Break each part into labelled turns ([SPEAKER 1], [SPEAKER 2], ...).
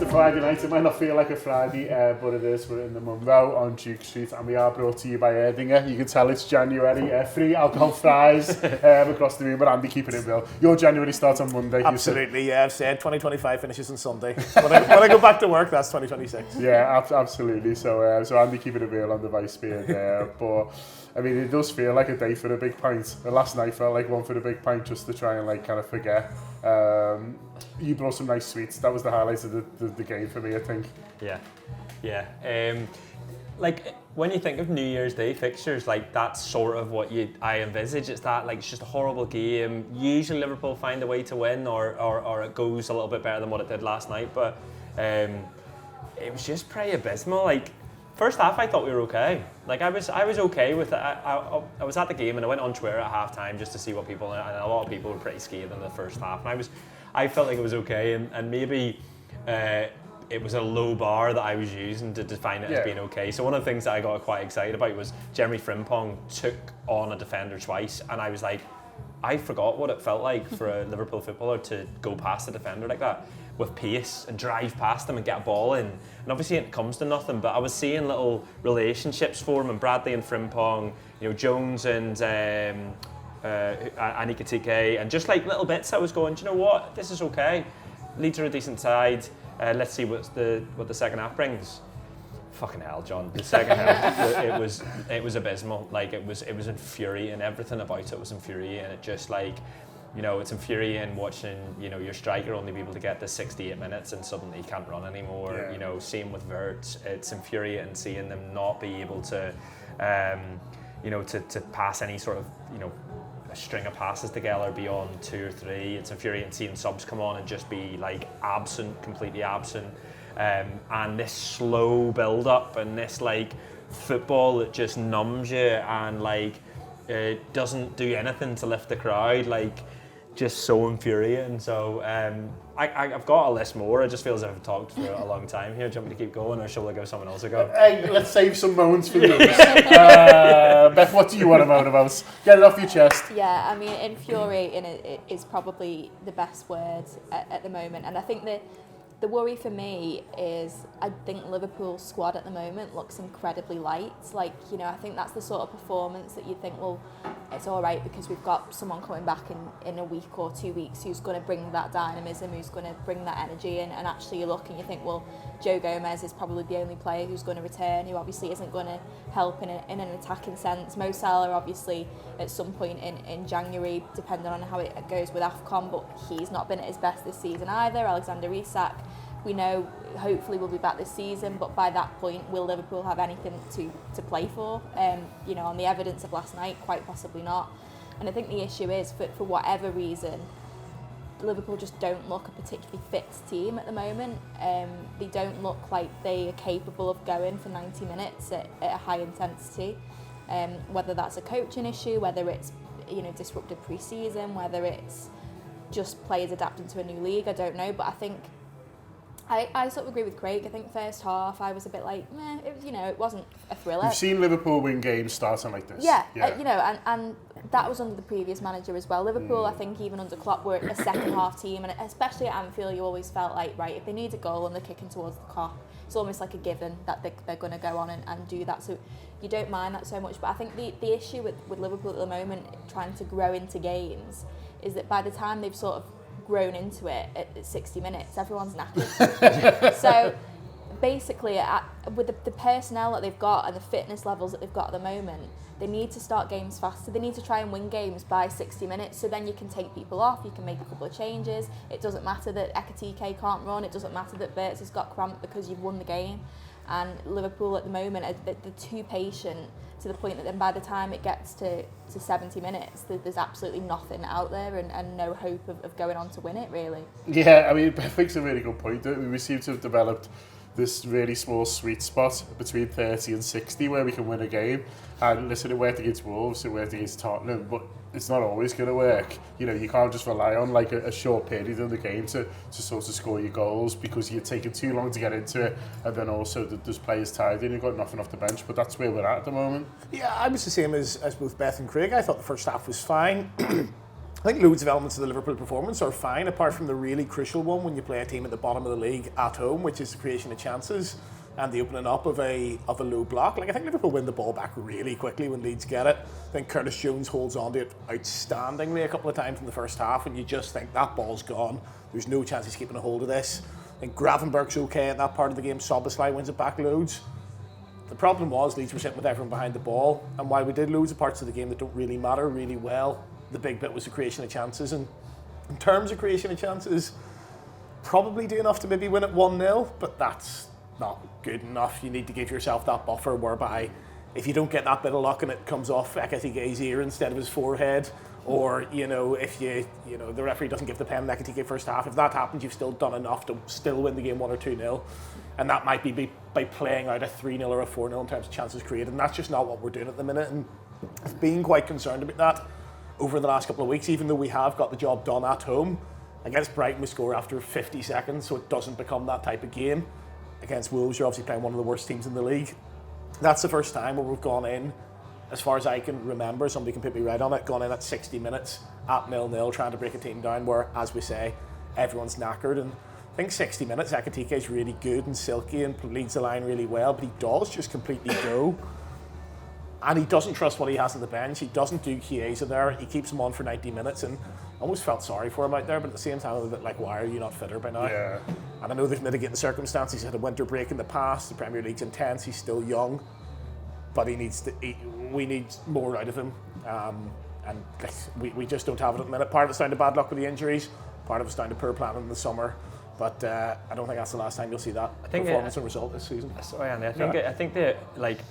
[SPEAKER 1] a Friday night. It might not feel like a Friday, but it is. We're in the Munro on Duke Street, and we are brought to you by Erdinger. You can tell it's January. Free alcohol fries across the room, but Andy, keeping it real. Your January starts on Monday.
[SPEAKER 2] Absolutely, yeah. I've said 2025 finishes on Sunday. When I go back to work, that's 2026.
[SPEAKER 1] Yeah, absolutely. So Andy keeping it real on the vice beard there. But I mean, it does feel like a day for a big pint. Last night felt like one for the big pint, just to try and like kind of forget. You brought some nice sweets. That was the highlight of the game for me, I think.
[SPEAKER 3] Yeah. Like when you think of New Year's Day fixtures, like that's sort of what I envisage. It's that like it's just a horrible game. Usually Liverpool find a way to win, or it goes a little bit better than what it did last night. But it was just pretty abysmal. Like first half, I thought we were okay. Like I was okay with it. I was at the game and I went on Twitter at half time just to see what people, and a lot of people were pretty scared in the first half. And I felt like it was okay, and maybe it was a low bar that I was using to define it as being okay. So one of the things that I got quite excited about was Jeremy Frimpong took on a defender twice, and I was like, I forgot what it felt like for a Liverpool footballer to go past a defender like that with pace and drive past them and get a ball in. And obviously it comes to nothing, but I was seeing little relationships form, and Bradley and Frimpong, Jones and Anikatike, and just like little bits I was going, do you know what, this is okay. Leeds are a decent side. Let's see what the second half brings. Fucking hell, John. The second half, it was abysmal. Like it was infuriating. Everything about it was infuriating. It just like, it's infuriating watching, your striker only be able to get to 68 minutes and suddenly he can't run anymore. Yeah. Same with Vert. It's infuriating seeing them not be able to, to pass any sort of, a string of passes together beyond 2 or 3. It's infuriating seeing subs come on and just be like absent, completely absent. And this slow build up and this like football that just numbs you and like doesn't do anything to lift the crowd, like just so infuriating. So I've got a list more. It just feels like I've talked for a long time here. Do you want me to keep going, or shall I give someone else a go?
[SPEAKER 1] Hey, let's save some moments for you. Beth, what do you want to moan about? Get it off your chest.
[SPEAKER 4] Yeah, I mean, infuriating is probably the best word at the moment. And I think the worry for me is I think Liverpool's squad at the moment looks incredibly light. Like, I think that's the sort of performance that you think, well, it's all right because we've got someone coming back in a week or 2 weeks who's going to bring that dynamism, who's going to bring that energy in. And actually you look and you think, well, Joe Gomez is probably the only player who's going to return, who obviously isn't going to help in an attacking sense. Mo Salah, obviously, at some point in January, depending on how it goes with AFCON, but he's not been at his best this season either. Alexander Isak, we know hopefully we'll be back this season, but by that point, will Liverpool have anything to play for? On the evidence of last night, quite possibly not. And I think the issue is, for whatever reason, Liverpool just don't look a particularly fit team at the moment. They don't look like they are capable of going for 90 minutes at a high intensity. Whether that's a coaching issue, whether it's disrupted pre-season, whether it's just players adapting to a new league, I don't know. But I think I sort of agree with Craig. I think first half I was a bit like, meh, it wasn't a thriller.
[SPEAKER 1] You've seen Liverpool win games starting like this.
[SPEAKER 4] Yeah. And that was under the previous manager as well. Liverpool, I think even under Klopp, were a second half team, and especially at Anfield, you always felt like, right, if they need a goal and they're kicking towards the Kop, it's almost like a given that they're going to go on and do that. So you don't mind that so much. But I think the issue with Liverpool at the moment, trying to grow into games, is that by the time they've sort of grown into it at 60 minutes, everyone's knackered. So basically, with the personnel that they've got and the fitness levels that they've got at the moment, they need to start games faster. They need to try and win games by 60 minutes, so then you can take people off, you can make a couple of changes. It doesn't matter that Ekatike can't run, it doesn't matter that Bertz has got cramp because you've won the game. And Liverpool at the moment, they're too patient to the point that then by the time it gets to 70 minutes, there's absolutely nothing out there and no hope of going on to win it, really.
[SPEAKER 1] Yeah, I mean, Beth makes a really good point. We seem to have developed this really small sweet spot between 30 and 60 where we can win a game. And listen, it worked against Wolves, it worked against Tottenham, but it's not always going to work. You can't just rely on like a short period of the game to sort of score your goals, because you're taking too long to get into it, and then also there's players tired and you've got nothing off the bench. But that's where we're at the moment.
[SPEAKER 2] Yeah, I was the same as both Beth and Craig. I thought the first half was fine. I think loads of elements of the Liverpool performance are fine, apart from the really crucial one when you play a team at the bottom of the league at home, which is the creation of chances and the opening up of a low block. Like, I think Liverpool win the ball back really quickly when Leeds get it. I think Curtis Jones holds on to it outstandingly a couple of times in the first half, and you just think that ball's gone. There's no chance he's keeping a hold of this. I think Gravenberg's okay at that part of the game. Soboslai wins it back loads. The problem was Leeds were sitting with everyone behind the ball, and while we did loads of parts of the game that don't really matter really well, the big bit was the creation of chances. And in terms of creation of chances, probably do enough to maybe win at 1-0, but that's not good enough. You need to give yourself that buffer whereby if you don't get that bit of luck and it comes off Ekatiké's ear instead of his forehead, or if the referee doesn't give the pen Ekatike first half, if that happens, you've still done enough to still win the game 1 or 2-0. And that might be by playing out a 3-0 or a 4-0 in terms of chances created, and that's just not what we're doing at the minute. And I've been quite concerned about that over the last couple of weeks, even though we have got the job done at home. Against Brighton, we score after 50 seconds, so it doesn't become that type of game. Against Wolves, you're obviously playing one of the worst teams in the league. That's the first time where we've gone in, as far as I can remember, somebody can put me right on it, gone in at 60 minutes at 0-0, trying to break a team down where, as we say, everyone's knackered. And I think 60 minutes, Ekatike is really good and silky and leads the line really well, but he does just completely go. And he doesn't trust what he has on the bench. He doesn't do Chiesa there. He keeps him on for 90 minutes, and I almost felt sorry for him out there, but at the same time, I'm a bit like, why are you not fitter by now? Yeah. And I know there's mitigating circumstances. He's had a winter break in the past. The Premier League's intense. He's still young, but we need more out of him. And we just don't have it at the minute. Part of it's down to bad luck with the injuries. Part of it's down to poor planning in the summer. But I don't think that's the last time you'll see that performance and result this season.
[SPEAKER 3] Sorry, Andy. I think that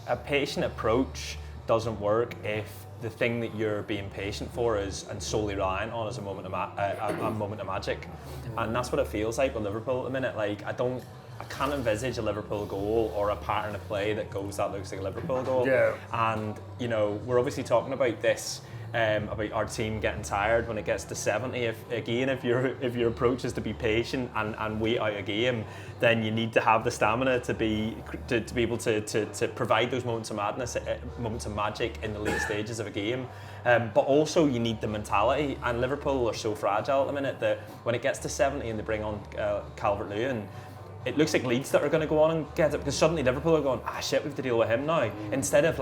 [SPEAKER 3] a patient approach doesn't work if the thing that you're being patient for is and solely reliant on is a moment of magic, and that's what it feels like with Liverpool at the minute. Like I can't envisage a Liverpool goal or a pattern of play that looks like a Liverpool goal. Yeah. And we're obviously talking about this. About our team getting tired when it gets to 70. If your approach is to be patient and wait out a game, then you need to have the stamina to be able to provide those moments of madness, moments of magic in the late stages of a game. But also you need the mentality. And Liverpool are so fragile at the minute that when it gets to 70 and they bring on Calvert-Lewin, it looks like Leeds that are going to go on and get it, because suddenly Liverpool are going, shit, we have to deal with him now. Instead of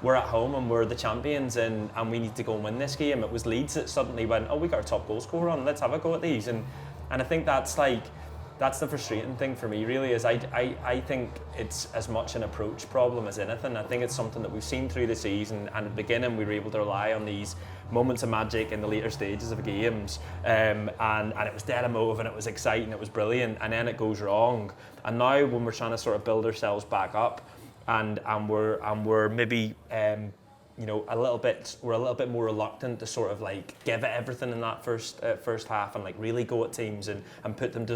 [SPEAKER 3] we're at home and we're the champions and we need to go and win this game, it was Leeds that suddenly went, we got our top goal scorer on, let's have a go at these. And I think that's the frustrating thing for me really, is I think it's as much an approach problem as anything. I think it's something that we've seen through the season, and at the beginning we were able to rely on these moments of magic in the later stages of games, and it was dead emotive and it was exciting, it was brilliant, and then it goes wrong. And now when we're trying to sort of build ourselves back up and we're maybe a little bit more reluctant to sort of give it everything in that first half and really go at teams and put them to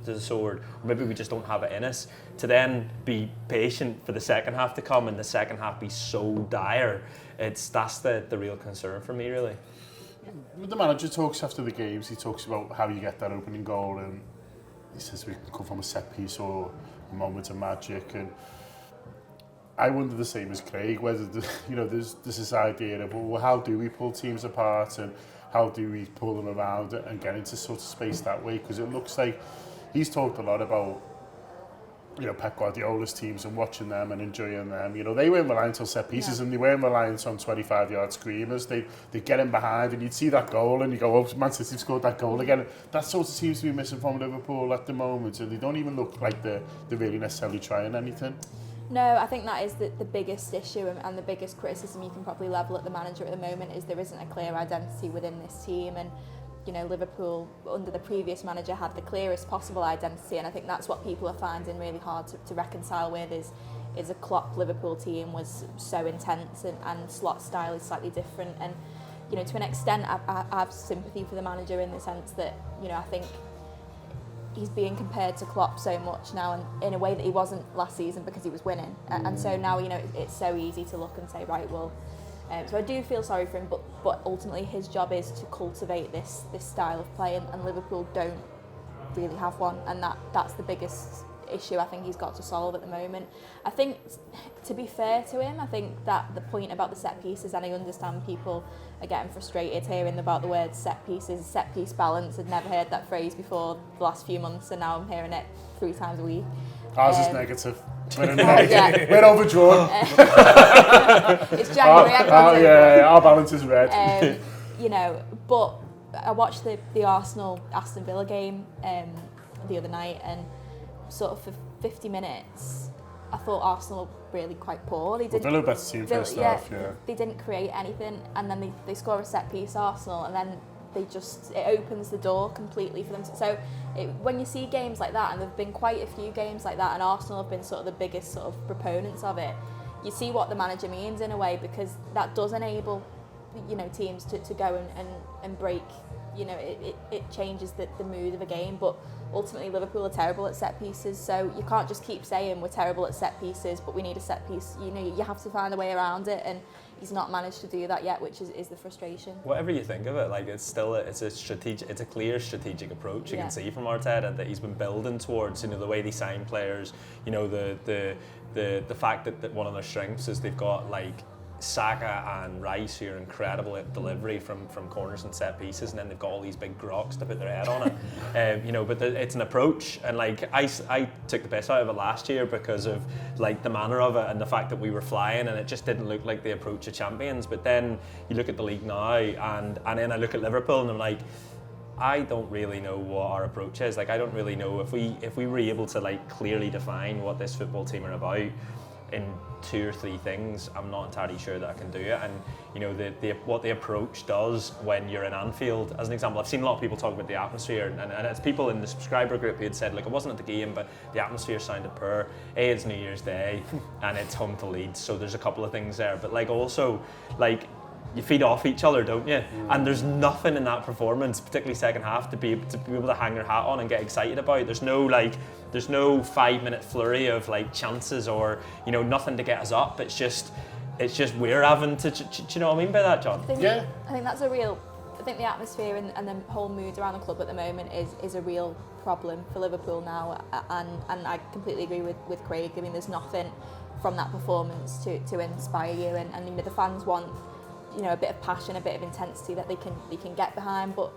[SPEAKER 3] the sword. Or maybe we just don't have it in us to then be patient for the second half to come, and the second half be so dire. That's the real concern for me really.
[SPEAKER 1] The manager talks after the games. He talks about how you get that opening goal, and he says we can come from a set piece or a moment of magic. And I wonder the same as Craig, whether there's this idea of, well, how do we pull teams apart and how do we pull them around and get into sort of space that way? Because it looks like he's talked a lot about Pep Guardiola's teams and watching them and enjoying them. They weren't reliant on set pieces, and they weren't reliant on 25-yard screamers. They get in behind, and you'd see that goal and you go, Man City scored that goal again. That sort of seems to be missing from Liverpool at the moment, and they don't even look like they're really necessarily trying anything.
[SPEAKER 4] No, I think that is the biggest issue and the biggest criticism you can probably level at the manager at the moment, is there isn't a clear identity within this team. And Liverpool under the previous manager had the clearest possible identity, and I think that's what people are finding really hard to reconcile with is a Klopp Liverpool team was so intense and Slot's style is slightly different. And to an extent I have sympathy for the manager in the sense that I think he's being compared to Klopp so much now, and in a way that he wasn't last season because he was winning. And so now it's so easy to look and say, right, well, so I do feel sorry for him, but ultimately his job is to cultivate this style of play, and Liverpool don't really have one, and that's the biggest issue I think he's got to solve at the moment. I think, to be fair to him, I think that the point about the set pieces, and I understand people are getting frustrated hearing about the word set pieces, set piece balance. I'd never heard that phrase before the last few months, and now I'm hearing it 3 times a week.
[SPEAKER 1] Ours is negative. We're
[SPEAKER 4] yeah.
[SPEAKER 1] We're overdrawn.
[SPEAKER 4] It's January.
[SPEAKER 1] Our balance is red.
[SPEAKER 4] You know, but I watched the Arsenal Aston Villa game the other night, and sort of for 50 minutes I thought Arsenal were really quite poor.
[SPEAKER 1] Villa were better team first half,
[SPEAKER 4] They didn't create anything, and then they score a set piece, Arsenal, and then it opens the door completely for them. So when you see games like that, and there've been quite a few games like that, and Arsenal have been sort of the biggest sort of proponents of it, you see what the manager means in a way, because that does enable, you know, teams to go and break. You know, it changes the mood of a game, but ultimately Liverpool are terrible at set pieces, so you can't just keep saying we're terrible at set pieces, but we need a set piece. You know, you have to find a way around it, and he's not managed to do that yet, which is the frustration.
[SPEAKER 3] Whatever you think of it, like it's a clear strategic approach. You can see from Arteta that he's been building towards, you know, the way they sign players. You know, the fact that one of their strengths is they've got like Saka and Rice, who are incredible at delivery from corners and set pieces, and then they've got all these big groks to put their head on it. You know, but it's an approach, and like I took the piss out of it last year because of like the manner of it and the fact that we were flying, and it just didn't look like the approach of champions. But then you look at the league now, and then I look at Liverpool, and I'm like, I don't really know what our approach is. Like, I don't really know if we were able to like clearly define what this football team are about in 2 or 3 things, I'm not entirely sure that I can do it. And you know, what the approach does when you're in Anfield, as an example, I've seen a lot of people talk about the atmosphere, and it's people in the subscriber group who had said, like, it wasn't at the game, but the atmosphere sounded poor. It's New Year's Day and it's home to Leeds, so there's a couple of things there, but like also like you feed off each other, don't you? And there's nothing in that performance, particularly second half, to be able to hang your hat on and get excited about. There's no 5-minute flurry of like chances, or you know, nothing to get us up. It's just we're having to. Do you know what I mean by that, John?
[SPEAKER 4] I think that's I think the atmosphere and the whole mood around the club at the moment is a real problem for Liverpool now, and I completely agree with Craig. I mean, there's nothing from that performance to inspire you, and you know, the fans want, you know, a bit of passion, a bit of intensity that they can get behind. But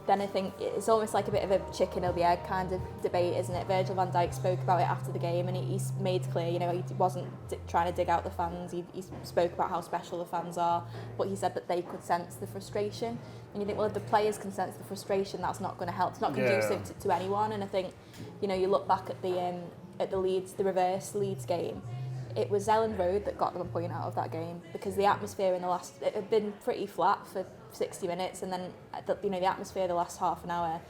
[SPEAKER 4] then I think it's almost like a bit of a chicken or the egg kind of debate, isn't it? Virgil van Dijk spoke about it after the game, and he's made clear, you know, he wasn't trying to dig out the fans. He spoke about how special the fans are, but he said that they could sense the frustration. And you think, well, if the players can sense the frustration, that's not going to help. It's not conducive to anyone. And I think, you know, you look back at the reverse Leeds game. It was Zelland Road that got them a point out of that game, because the atmosphere it had been pretty flat for 60 minutes, and then the atmosphere the last half an hour,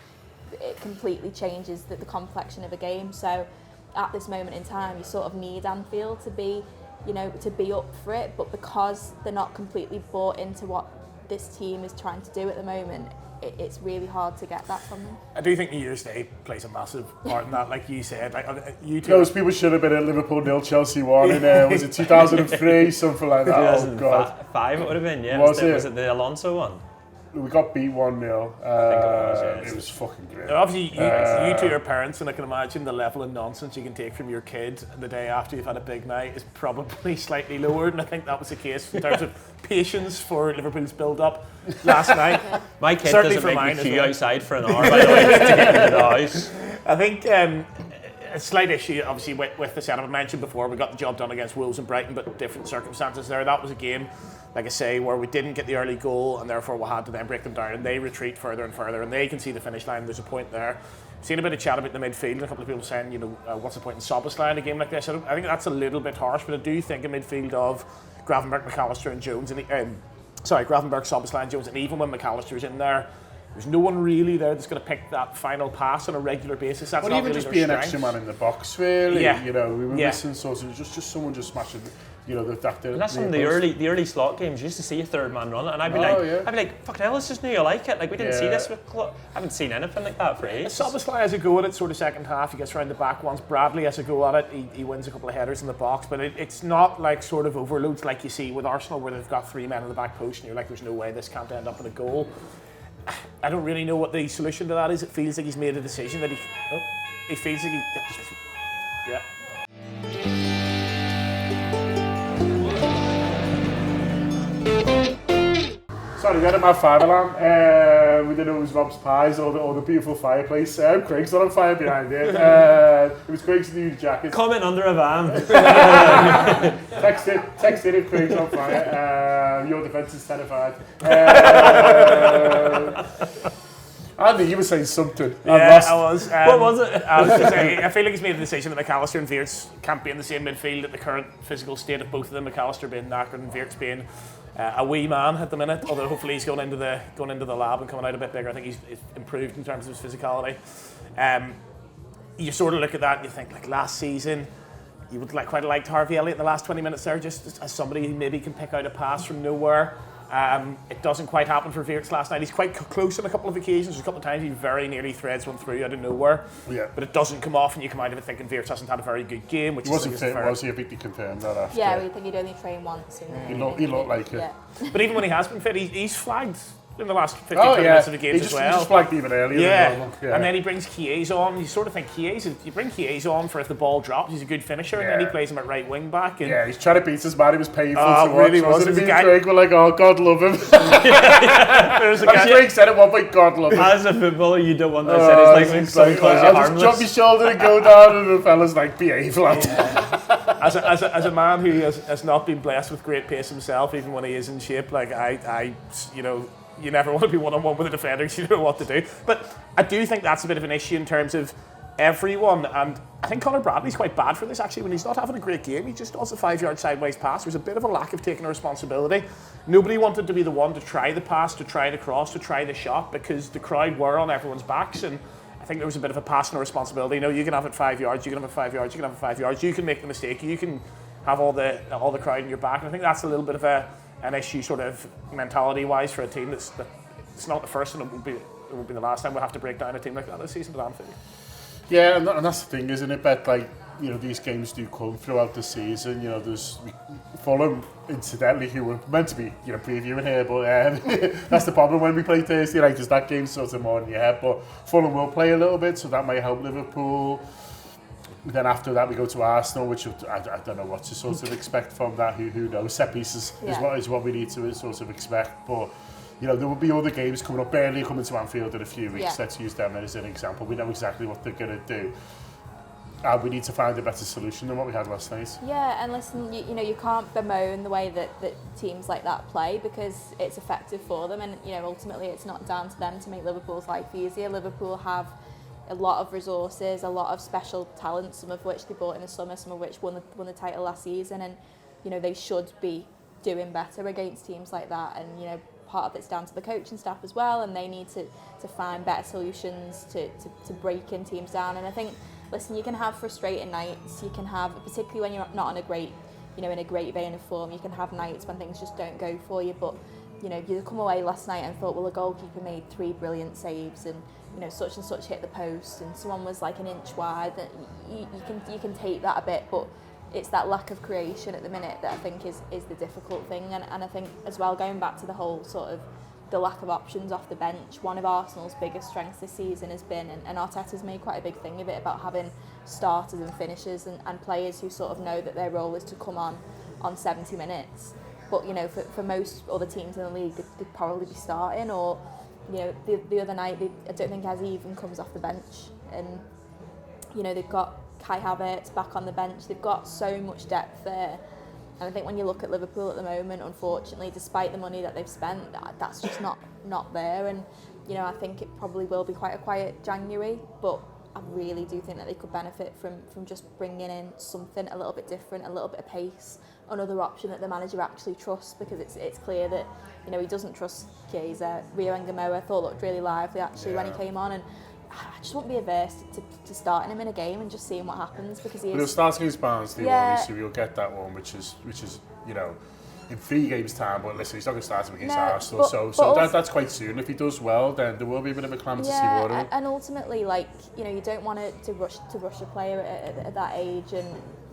[SPEAKER 4] it completely changes the complexion of a game. So at this moment in time, you sort of need Anfield to be up for it, but because they're not completely bought into what this team is trying to do at the moment, it's really hard to get that from them.
[SPEAKER 2] I do think New Year's Day plays a massive part in that, like you said. Like, you two,
[SPEAKER 1] those people should have been at Liverpool 0, Chelsea 1 in was it 2003, something like that?
[SPEAKER 3] 2005 it would have been, yeah. Was it the Alonso one?
[SPEAKER 1] We got beat 1-0.
[SPEAKER 3] I think it was, yeah.
[SPEAKER 1] It was fucking great.
[SPEAKER 2] Obviously, you two are parents, and I can imagine the level of nonsense you can take from your kid the day after you've had a big night is probably slightly lower, and I think that was the case in terms of patience for Liverpool's build-up last night.
[SPEAKER 3] My kid
[SPEAKER 2] Certainly
[SPEAKER 3] doesn't make me queue
[SPEAKER 2] well.
[SPEAKER 3] outside for an hour, by the way, to get into the house.
[SPEAKER 2] I think a slight issue, obviously, with the setup I mentioned before. We got the job done against Wolves and Brighton, but different circumstances there. That was a game, like I say, where we didn't get the early goal, and therefore we had to then break them down, and they retreat further and further, and they can see the finish line. There's a point there. Seen a bit of chat about the midfield, and a couple of people saying, you know, what's the point in Szoboszlai in a game like this? I think that's a little bit harsh, but I do think a midfield of Gravenberch, McAllister and Jones, Gravenberch, Szoboszlai and Jones, and even when McAllister's in there, there's no one really there that's going to pick that final pass on a regular basis. That's not
[SPEAKER 1] even
[SPEAKER 2] really
[SPEAKER 1] just be an
[SPEAKER 2] strength.
[SPEAKER 1] extra man in the box, really.
[SPEAKER 2] Yeah.
[SPEAKER 1] You know, we were missing sort of just someone just smashing. You know,
[SPEAKER 3] and that's in the early slot games. You used to see a third man run it, and I'd be like, fuck hell, it's just new. I like it. Like, we didn't see this with I haven't seen anything like that for ages.
[SPEAKER 2] Szoboszlai has a go at it, sort of second half. He gets around the back once. Bradley has a go at it. He wins a couple of headers in the box, but it's not like sort of overloads like you see with Arsenal, where they've got 3 men in the back post, and you're like, there's no way this can't end up in a goal. I don't really know what the solution to that is. It feels like he's made a decision that he feels like Yeah.
[SPEAKER 1] Sorry, we had a mad fire alarm. We didn't know it was Rob's pies or the beautiful fireplace. Craig's not on fire behind it. It was Craig's new jacket.
[SPEAKER 3] Comment under a van.
[SPEAKER 1] Text it if Craig's on fire. Your defence is terrified. Andy, you were saying something.
[SPEAKER 2] Yeah, I was.
[SPEAKER 3] What was it?
[SPEAKER 2] I was just saying, I feel like he's made a decision that McAllister and Wirtz can't be in the same midfield at the current physical state of both of them. McAllister being knackered and Wirtz being a wee man at the minute. Although hopefully he's going into the lab and coming out a bit bigger. I think he's improved in terms of his physicality. You sort of look at that and you think, like, last season, you would quite have liked Harvey Elliott the last 20 minutes there, just as somebody who maybe can pick out a pass from nowhere. It doesn't quite happen for Wirtz last night. He's quite close on a couple of occasions. There's a couple of times he very nearly threads one through out of nowhere.
[SPEAKER 1] Yeah.
[SPEAKER 2] But it doesn't come off, and you come out of it thinking Wirtz hasn't had a very good game. Which
[SPEAKER 1] He wasn't fit, was he? I think they confirmed that after.
[SPEAKER 4] Yeah, we think he'd only train once.
[SPEAKER 1] He looked like it.
[SPEAKER 4] Yeah.
[SPEAKER 2] But even when he has been fit, he's flagged in the last 15 minutes of the games as well.
[SPEAKER 1] He just flagged even earlier than normal. Yeah.
[SPEAKER 2] And then he brings Chiesa on. You sort of think you bring Chiesa on for if the ball drops, he's a good finisher, and then he plays him at right wing back. And
[SPEAKER 1] yeah, he's trying to beat his man. It was painful to watch.
[SPEAKER 2] Really was.
[SPEAKER 1] Me and Craig were like, oh, God love him.
[SPEAKER 2] There's a guy.
[SPEAKER 1] Craig said at one point, God love him.
[SPEAKER 3] As a footballer, you don't want that said. It's like when
[SPEAKER 1] I'll just drop your shoulder and go down, and the fella's like, behave, lad.
[SPEAKER 2] As a man who has not been blessed with great pace himself, even when he is in shape, like I you never want to be one-on-one with a defender because you don't know what to do. But I do think that's a bit of an issue in terms of everyone, and I think Conor Bradley's quite bad for this actually. When he's not having a great game, he just does a 5-yard sideways pass. There's a bit of a lack of taking responsibility. Nobody wanted to be the one to try the pass, to try the cross, to try the shot, because the crowd were on everyone's backs, and I think there was a bit of a passing responsibility. You know, you can have it 5 yards, you can have it 5 yards, you can have it 5 yards, you can make the mistake, you can have all the crowd in your back, and I think that's a little bit of an issue sort of mentality-wise for a team it's not the first, and it won't be the last time we'll have to break down a team like that this season at Anfield.
[SPEAKER 1] Yeah, and that's the thing, isn't it, Beth? Like, you know, these games do come throughout the season. You know, there's Fulham, incidentally, who were meant to be, previewing here, but that's the problem when we play Thursday night, because that game's sort of more in your head. But Fulham will play a little bit, so that might help Liverpool. Then after that we go to Arsenal, which I don't know what to sort of expect from that. Who knows? Set pieces is what we need to sort of expect. But there will be other games coming up. Burnley coming to Anfield in a few weeks. Yeah. Let's use them as an example. We know exactly what they're going to do. And we need to find a better solution than what we had last night.
[SPEAKER 4] Yeah, and listen, you can't bemoan the way that teams like that play, because it's effective for them, and ultimately it's not down to them to make Liverpool's life easier. Liverpool have a lot of resources, a lot of special talent, some of which they bought in the summer, some of which won the title last season, and they should be doing better against teams like that. And part of it's down to the coaching staff as well, and they need to find better solutions to break in teams down. And I think, listen, you can have frustrating nights, you can have, particularly when you're not on a great, in a great vein of form, you can have nights when things just don't go for you. But you come away last night and thought, well, the goalkeeper made 3 brilliant saves, and such and such hit the post, and someone was like an inch wide. That you can take that a bit, but it's that lack of creation at the minute that I think is the difficult thing. And I think as well, going back to the whole sort of the lack of options off the bench, one of Arsenal's biggest strengths this season has been, and Arteta's made quite a big thing of it, about having starters and finishers and players who sort of know that their role is to come on 70 minutes. But for most other teams in the league, they'd probably be starting, or the other night, I don't think Azzy even comes off the bench, and they've got Kai Havertz back on the bench. They've got so much depth there, and I think when you look at Liverpool at the moment, unfortunately, despite the money that they've spent, that's just not there. And I think it probably will be quite a quiet January, but I really do think that they could benefit from just bringing in something a little bit different, a little bit of pace, another option that the manager actually trusts, because it's clear that he doesn't trust Chiesa. Rio Ngamoa I thought looked really lively actually when he came on, and I just won't be averse to starting him in a game and just seeing what happens, because
[SPEAKER 1] he'll start against Barnsley, obviously we'll get that one, which is in 3 games time. But listen, he's not going to start him against Arsenal, so that's quite soon. If he does well, then there will be a bit of a climb to see what.
[SPEAKER 4] And ultimately, you don't want to rush a player at that age, and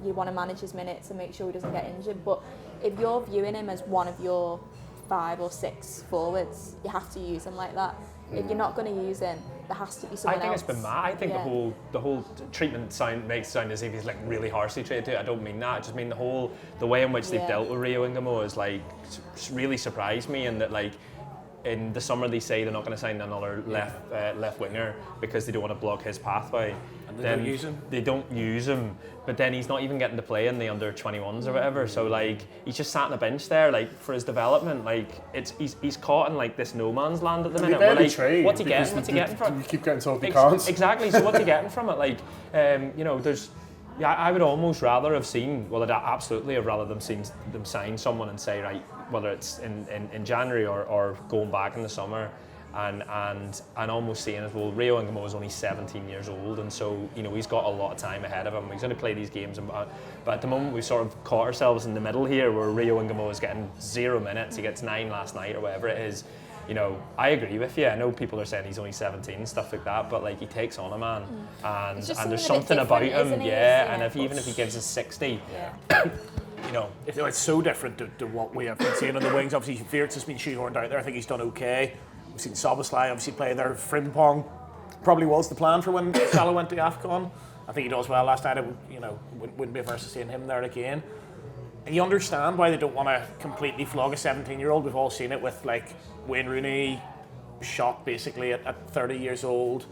[SPEAKER 4] you want to manage his minutes and make sure he doesn't get injured. But if you're viewing him as one of your 5 or 6 forwards, you have to use him like that. If you're not going to use him, there has to be
[SPEAKER 3] I
[SPEAKER 4] someone
[SPEAKER 3] think
[SPEAKER 4] else.
[SPEAKER 3] it's been mad. I think the whole treatment makes it sound as if he's like really harshly treated to it. I don't mean that. I just mean the way in which they've dealt with Rio Ingamo is like really surprised me, and that like in the summer they say they're not going to sign another left winger because they don't want to block his pathway.
[SPEAKER 2] And they don't use him.
[SPEAKER 3] They don't use him, but then he's not even getting to play in the under 21s or whatever. So like he's just sat on the bench there, like for his development. Like he's caught in like this no man's land at the minute.
[SPEAKER 1] Barely
[SPEAKER 3] Like,
[SPEAKER 1] train
[SPEAKER 3] what's he getting? What's he getting from?
[SPEAKER 1] You keep getting told he can't.
[SPEAKER 3] Exactly. So what's he getting from it? Like you know, there's. Yeah, I would almost rather have seen. Well, I'd absolutely have rather them sign someone and say, right, whether it's in January or going back in the summer, and almost seeing as well, Rio Ingamo is only 17 years old, and so you know he's got a lot of time ahead of him. He's going to play these games, but at the moment we've sort of caught ourselves in the middle here, where Rio Ingamo is getting 0 minutes. He gets 9 last night or whatever it is. You know, I agree with you. I know people are saying he's only 17 and stuff like that, but like he takes on a man, and there's something about him, and even if he gives us 60, you know,
[SPEAKER 2] it's so different to what we have been seeing on the wings. Obviously, Wirtz has been shoehorned out there. I think he's done okay. We've seen Soboslai obviously play there. Frimpong probably was the plan for when Salah went to AFCON. I think he does well last night. Wouldn't be averse to seeing him there again. And you understand why they don't want to completely flog a 17-year-old. We've all seen it with like Wayne Rooney, shot basically at 30 years old.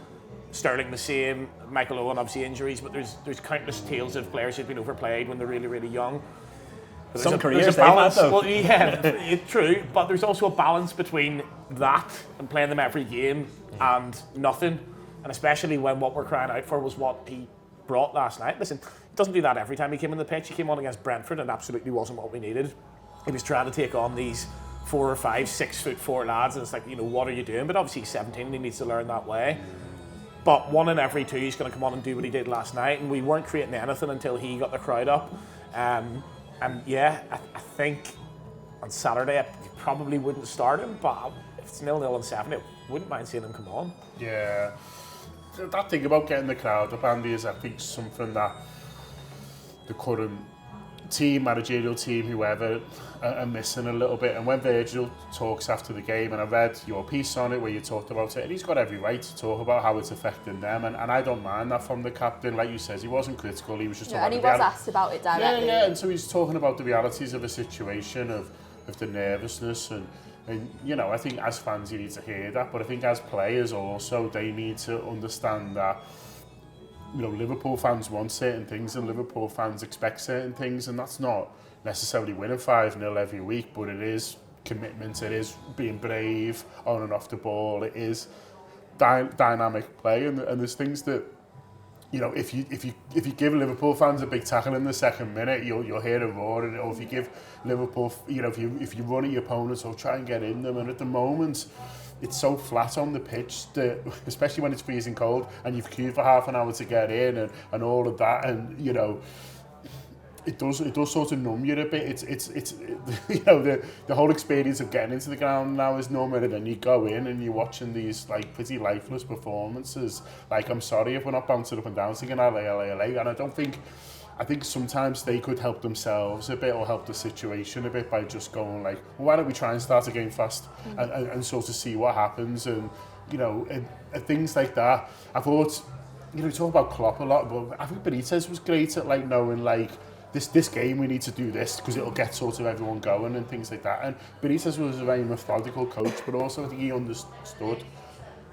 [SPEAKER 2] Sterling the same. Michael Owen obviously injuries, but there's countless tales of players who've been overplayed when they're really, really young.
[SPEAKER 3] Some careers
[SPEAKER 2] they've had
[SPEAKER 3] though.
[SPEAKER 2] Well, yeah, it's true, but there's also a balance between that and playing them every game and nothing, and especially when what we're crying out for was what he brought last night. Listen, he doesn't do that every time he came on the pitch. He came on against Brentford and absolutely wasn't what we needed. He was trying to take on these 4 or 5 6'4" lads, and it's like, you know, what are you doing? But obviously he's 17 and he needs to learn that way. But 1 in every 2 he's going to come on and do what he did last night, and we weren't creating anything until he got the crowd up. And yeah, I think on Saturday I probably wouldn't start him, but if it's 0-0 and 7, I wouldn't mind seeing him come on.
[SPEAKER 1] Yeah. That thing about getting the crowd up, Andy, is I think something that the current team, managerial team, whoever, are missing a little bit. And when Virgil talks after the game, and I read your piece on it where you talked about it, and he's got every right to talk about how it's affecting them, and I don't mind that from the captain. Like you said, he wasn't critical, he was just talking
[SPEAKER 4] and he was asked about it directly.
[SPEAKER 1] Yeah, and so he's talking about the realities of a situation, of the nervousness, and you know, I think as fans you need to hear that, but I think as players also, they need to understand that, you know, Liverpool fans want certain things and Liverpool fans expect certain things, and that's not necessarily winning 5-0 every week, but it is commitment, it is being brave on and off the ball, it is dynamic play, and there's things that, you know, if you give Liverpool fans a big tackle in the second minute, you'll hear a roar, or if you give Liverpool, you know, if you run at your opponents or try and get in them, and at the moment it's so flat on the pitch that, especially when it's freezing cold and you've queued for half an hour to get in and all of that, and you know, it does sort of numb you a bit. It's you know, the whole experience of getting into the ground now is numbing, and then you go in and you're watching these like pretty lifeless performances. Like, I'm sorry if we're not bouncing up and down singing LA, and I think sometimes they could help themselves a bit, or help the situation a bit, by just going like, well, why don't we try and start a game fast and sort of see what happens, and you know, and things like that. I thought, you know, we talk about Klopp a lot, but I think Benitez was great at like knowing like, this game we need to do this because it'll get sort of everyone going and things like that. And Benitez was a very methodical coach, but also I think he understood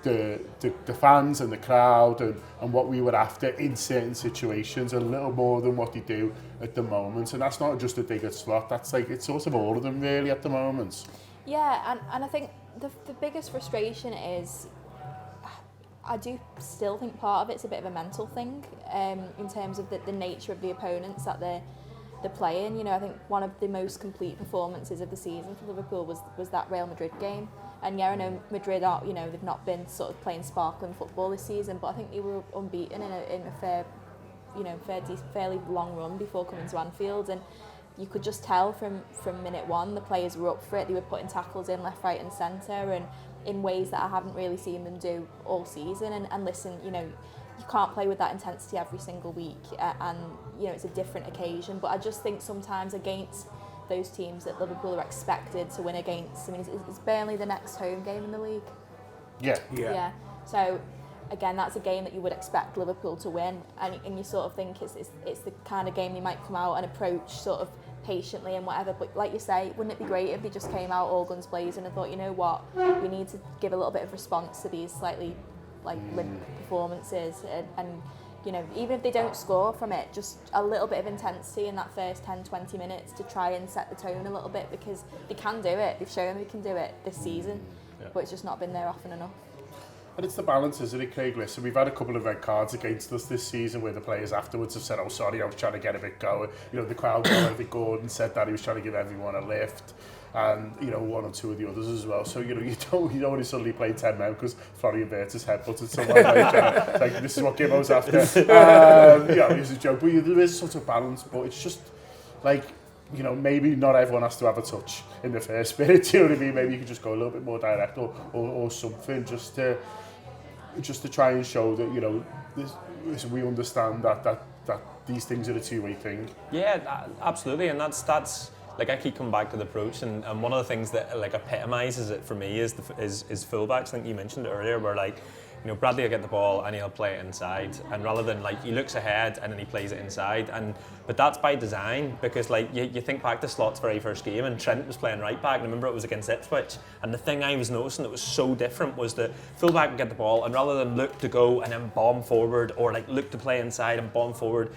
[SPEAKER 1] the fans and the crowd and what we were after in certain situations a little more than what they do at the moment. And that's not just a dig at Slot, that's like, it's sort of all of them really at the moment.
[SPEAKER 4] Yeah, and I think the biggest frustration is, I do still think part of it's a bit of a mental thing, in terms of the nature of the opponents that they're playing. You know, I think one of the most complete performances of the season for Liverpool was that Real Madrid game. And yeah, I know Madrid are, you know, they've not been sort of playing sparkling football this season, but I think they were unbeaten in a fairly long run before coming to Anfield, and you could just tell from minute one the players were up for it. They were putting tackles in left, right, and centre, and in ways that I haven't really seen them do all season. And listen, you know, you can't play with that intensity every single week, and you know, it's a different occasion. But I just think sometimes against those teams that Liverpool are expected to win against, I mean, is Burnley the next home game in the league?
[SPEAKER 1] Yeah.
[SPEAKER 4] So again, that's a game that you would expect Liverpool to win, and you sort of think it's the kind of game they might come out and approach sort of patiently and whatever. But like you say, wouldn't it be great if they just came out all guns blazing and thought, you know what, we need to give a little bit of response to these slightly like limp performances, and you know, even if they don't score from it, just a little bit of intensity in that first 10-20 minutes to try and set the tone a little bit, because they can do it. They've shown they can do it this season, but it's just not been there often enough.
[SPEAKER 1] And it's the balance, isn't it, Craig? Listen, we've had a couple of red cards against us this season where the players afterwards have said, oh, sorry, I was trying to get a bit going. You know, the crowd, I think Gordon said that he was trying to give everyone a lift. And, you know, one or two of the others as well. So, you know, you don't want to suddenly play 10 men because Florian Wirtz's headbutted someone. Like, this is what Gibbons after. Yeah, it's a joke. But there is sort of balance, but it's just, like, you know, maybe not everyone has to have a touch in the first minute, do you know what I mean? Maybe you can just go a little bit more direct or something, just to try and show that, you know, we understand that these things are a two-way thing.
[SPEAKER 3] Yeah, absolutely, and that's like, I keep coming back to the approach, and one of the things that like epitomises it for me is fullbacks. I think you mentioned it earlier, where like, you know, Bradley will get the ball and he'll play it inside, and rather than like he looks ahead and then he plays it inside, but that's by design, because like you think back to Slot's very first game and Trent was playing right back, and I remember it was against Ipswich, and the thing I was noticing that was so different was that fullback would get the ball and rather than look to go and then bomb forward or like look to play inside and bomb forward,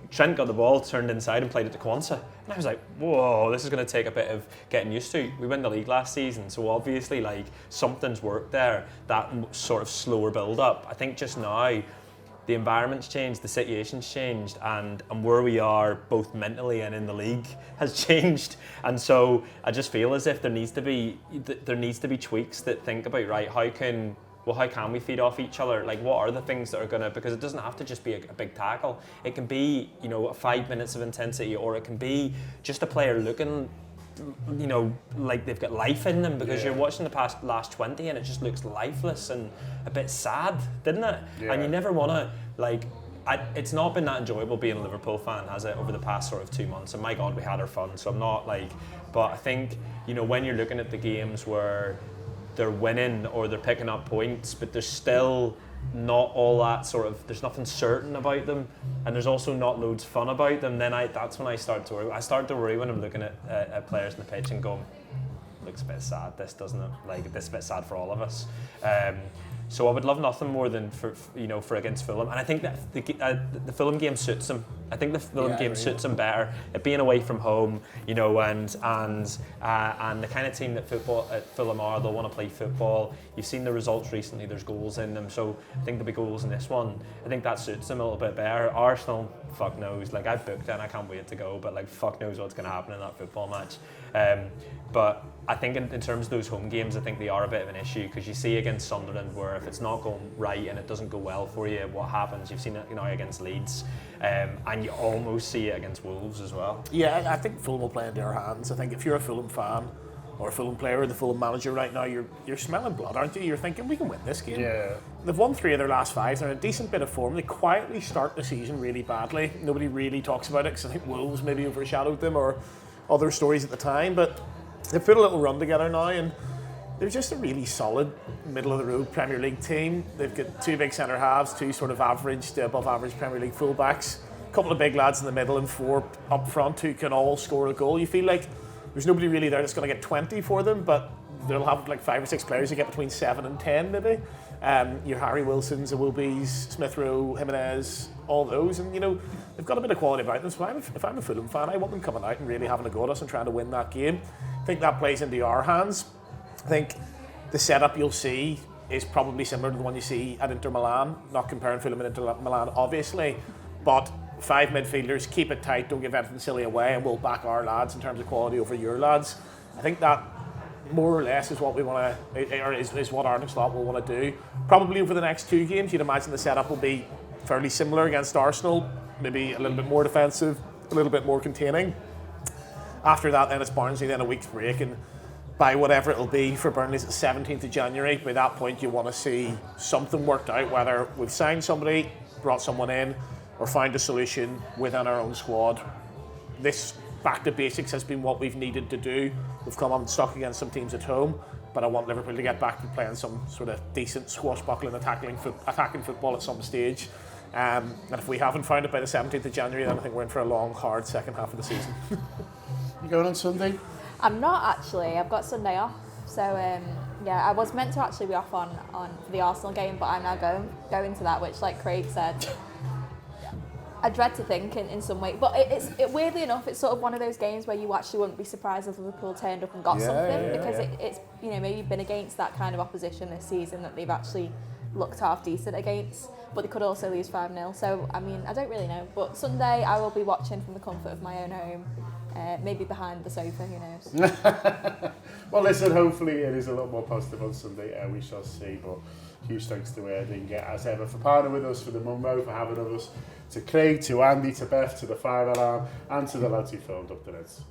[SPEAKER 3] Trent got the ball, turned inside and played it to Kwanzaa. And I was like, whoa, this is going to take a bit of getting used to. We won the league last season, so obviously like something's worked there, that sort of slower build up. I think just now the environment's changed, the situation's changed, and where we are both mentally and in the league has changed. And so I just feel as if there needs to be tweaks that think about, right, how can we feed off each other? Like, what are the things that are going to, because it doesn't have to just be a big tackle. It can be, you know, 5 minutes of intensity, or it can be just a player looking, you know, like they've got life in them, because you're watching the last 20 and it just looks lifeless and a bit sad, didn't it? Yeah. And you never want to, like, it's not been that enjoyable being a Liverpool fan, has it, over the past sort of 2 months? And my God, we had our fun, so I'm not like, but I think, you know, when you're looking at the games where they're winning or they're picking up points, but there's still not all that sort of, there's nothing certain about them, and there's also not loads fun about them, then that's when I start to worry. I start to worry when I'm looking at players in the pitch and going, looks a bit sad, this, doesn't it? Like, this is a bit sad for all of us. So I would love nothing more than for against Fulham, and I think that the Fulham game suits him. I think the Fulham game suits him better. It being away from home, you know, and the kind of team that Fulham are, they'll want to play football. You've seen the results recently. There's goals in them, so I think there'll be goals in this one. I think that suits them a little bit better. Arsenal, fuck knows. Like, I've booked it and I can't wait to go, but like, fuck knows what's going to happen in that football match. But I think in terms of those home games, I think they are a bit of an issue, because you see against Sunderland where if it's not going right and it doesn't go well for you, what happens? You've seen it, you know, against Leeds, and you almost see it against Wolves as well. Yeah,
[SPEAKER 2] I think Fulham will play into our hands. I think if you're a Fulham fan or a Fulham player or the Fulham manager right now, you're smelling blood, aren't you? You're thinking, we can win this game. Yeah. They've won 3 of their last 5. They're in a decent bit of form. They quietly start the season really badly. Nobody really talks about it because I think Wolves maybe overshadowed them or other stories at the time, but they've put a little run together now, and they're just a really solid middle-of-the-road Premier League team. They've got 2 big centre halves, 2 sort of average to above-average Premier League full-backs, a couple of big lads in the middle and 4 up front who can all score a goal. You feel like there's nobody really there that's going to get 20 for them, but they'll have like 5 or 6 players who get between 7 and 10 maybe. Your Harry Wilsons, Iwobis, Smith Rowe, Jimenez, all those, and you know, they've got a bit of quality about them. So if I'm a Fulham fan, I want them coming out and really having a go at us and trying to win that game. I think that plays into our hands. I think the setup you'll see is probably similar to the one you see at Inter Milan, not comparing Fulham and Inter Milan obviously, but 5 midfielders, keep it tight, don't give anything silly away, and we'll back our lads in terms of quality over your lads. I think that more or less is what we want to, or is what Arne Slot will want to do. Probably over the next 2 games, you'd imagine the setup will be fairly similar against Arsenal, maybe a little bit more defensive, a little bit more containing. After that, then it's Barnsley, then a week's break, and by whatever it'll be for Burnley, it's the 17th of January. By that point, you want to see something worked out, whether we've signed somebody, brought someone in, or find a solution within our own squad. This back to basics has been what we've needed to do. We've come unstuck against some teams at home. but I want Liverpool to get back to playing some sort of decent swashbuckling attacking football at some stage. And if we haven't found it by the 17th of January, then I think we're in for a long, hard second half of the season.
[SPEAKER 1] You going on Sunday?
[SPEAKER 4] I'm not actually. I've got Sunday off. So yeah, I was meant to actually be off on for the Arsenal game, but I'm now going to that, which, like Craig said, I dread to think in some way. But weirdly enough, it's sort of one of those games where you actually wouldn't be surprised if Liverpool turned up and got something, because it's maybe been against that kind of opposition this season that they've actually looked half decent against, but they could also lose 5-0. So I mean, I don't really know. But Sunday I will be watching from the comfort of my own home. Maybe behind the sofa, who knows.
[SPEAKER 1] Well, listen, hopefully it is a lot more positive on Sunday. We shall see. But huge thanks to Erdinger, as ever, for partnering with us for the Mumbo, for having us, to Craig, to Andy, to Beth, to the Fire Alarm, and to the lads who filmed up the Reds.